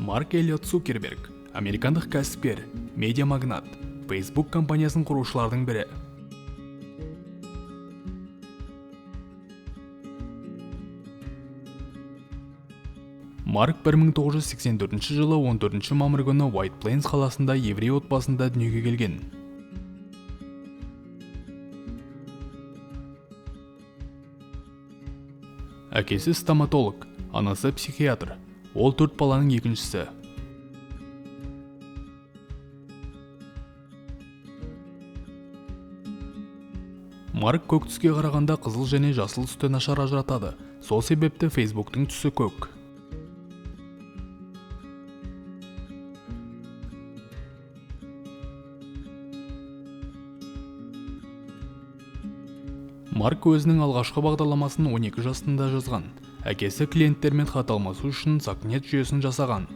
Марк Эллиот Цукерберг, американдық кәсіпкер, медиа магнат, Facebook компаниясының құрушылардың бірі. Марк 1984 жылы 14 мамыр күні White Plains қаласында еврей отбасында дүниеге келген. Әкесі стоматолог, анасы психиатр. Ол 4 баланың екіншісі. Марк көк түске қарағанда қызыл және жасыл түсті нашар ажыратады. Сол себепті Facebook'тың түсі көк. Марк өзінің алғашқы бағдарламасын 12 жасында жазған. Әкесі клиенттермен хат алмасу үшін Saknet жүйесін жасаған.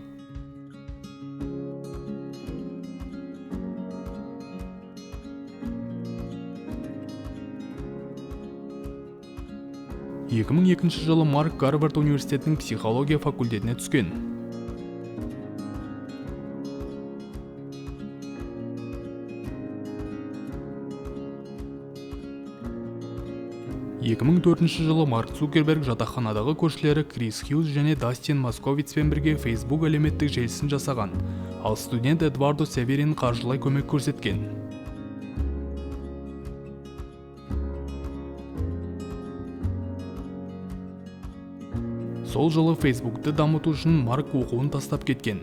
жылы Марк Гарвард университетінің психология факультетіне түскен. 2004 жылы Марк Цукерберг жатақханадағы көршілері Крис Хьюз және Дастин Московицпен бірге Facebook әлеуметтік желісін жасаған, ал студент Эдвардо Северин қаржылай көмек көрсеткен. Сол жылы Facebook'ты дамыту үшін Марк оқуын тастап кеткен.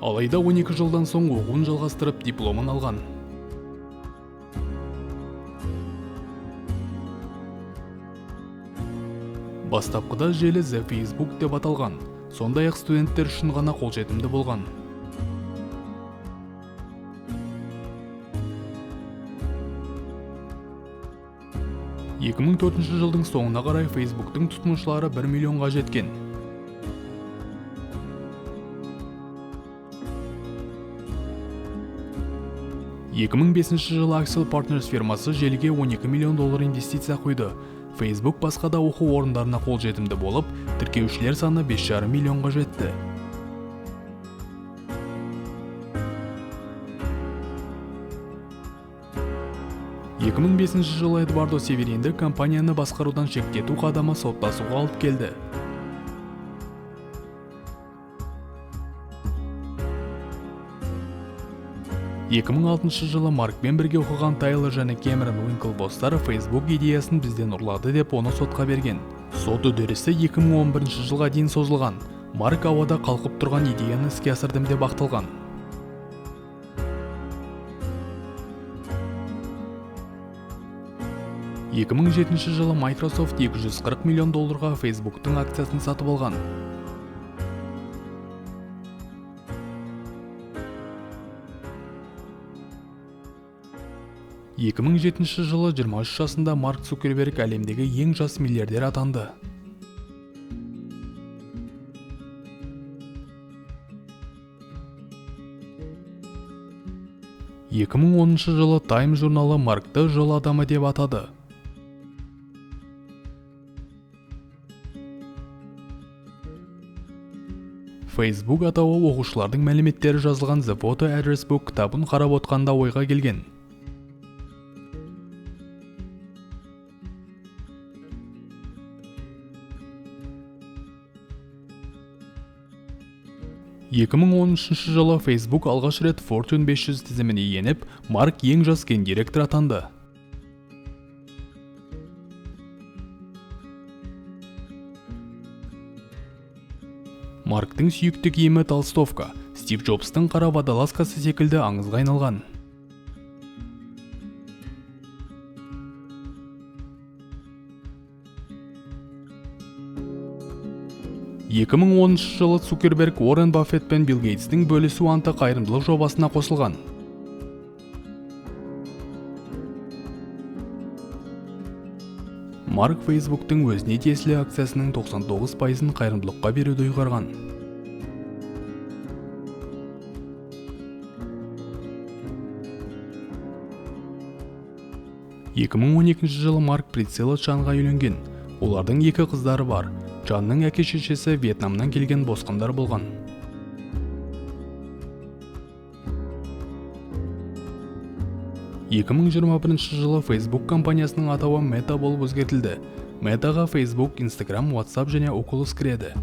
Алайда 12 жылдан соң оқуын жалғастырып дипломын алған. Бастапқыда желі The Facebook деп аталған, сондай-ақ студенттер үшін ғана қолжетімді болған. жылдың соңына қарай Facebook'тың тұтынушылары 1 миллионға жеткен. 2005 жылы Axel Partners фирмасы желіге $12 миллион инвестиция құйды. Facebook басқа да оқу орындарына қолжетімді болып, тіркеушілер саны 5,5 миллионға жетті. Жылы Эдвардо Северинді компанияны басқарудан шектету қадамы соттасуға алып келді. Жылы Маркпен бірге оқыған Тайлер және Кэмерон Уинклвостар Facebook идеясын бізден ұрлады деп оны сотқа берген. Сот үдерісі 2011 жылға дейін созылған. Марк ауада қалқып тұрған идеяны іске асырдым деп ақталған. Жылы Microsoft $240 миллион Facebook'тың акциясын сатып алған. 2007 жылы 23 жасында Марк Цукерберг әлемдегі ең жас миллиардер атанды. Жылы Time журналы Маркты жыл адамы деп атады. Facebook атауы оқушылардың мәліметтері жазылған The Photo Address Book кітабын қарап отқанда ойға келген. 2013 жылы Facebook алғаш рет Fortune 500 тізіміне еніп, Марк ең жас гендиректор атанды. Марктың сүйікті киімі толстовка, Стив Джобстың қара водолазкасы секілді аңызға айналған. 2010 жылы Цукерберг Уоррен Баффет пен Билл Гейтстің бөлісу анты қайырымдылық жобасына қосылған. Марк Facebook'тың өзіне тиесілі акциясының 99%-ын қайырымдылыққа беруді ұйғарған. 2012 жылы Марк Прицела Чанға үйленген. Олардың 2 қыздары бар. Чанның әке-шешесі Вьетнамнан келген босқындар болған. жылы Facebook компаниясының атауы Meta болып өзгертілді. Metaға Facebook, Instagram, WhatsApp және Oculus кіреді.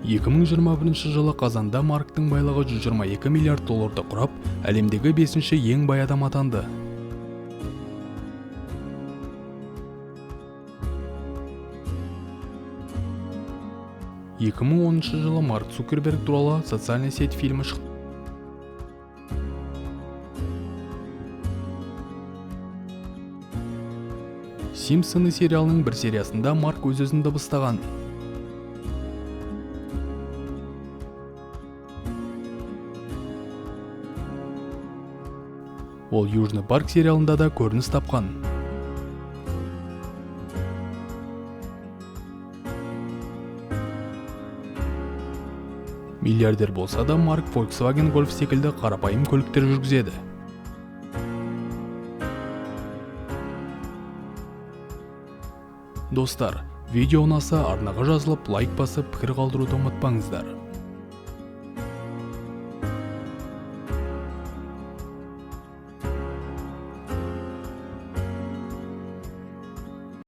2021 жылы қазанда Марктың байлығы $122 миллиард құрап, әлемдегі 5-ші ең бай адам атанды. жылы Марк Цукерберг туралы социальный сеть фильмі шықты. Симпсоны сериалының бір сериясында Марк өз-өзін дыбыстаған. Ол Южный парк сериалында да көрініс тапқан. Миллиардер болса да Марк Volkswagen Golf секілді қарапайым көліктер жүргізеді. Достар, видео ұнаса арнаға жазылып лайк басып пікір қалдыруды ұмытпаңыздар.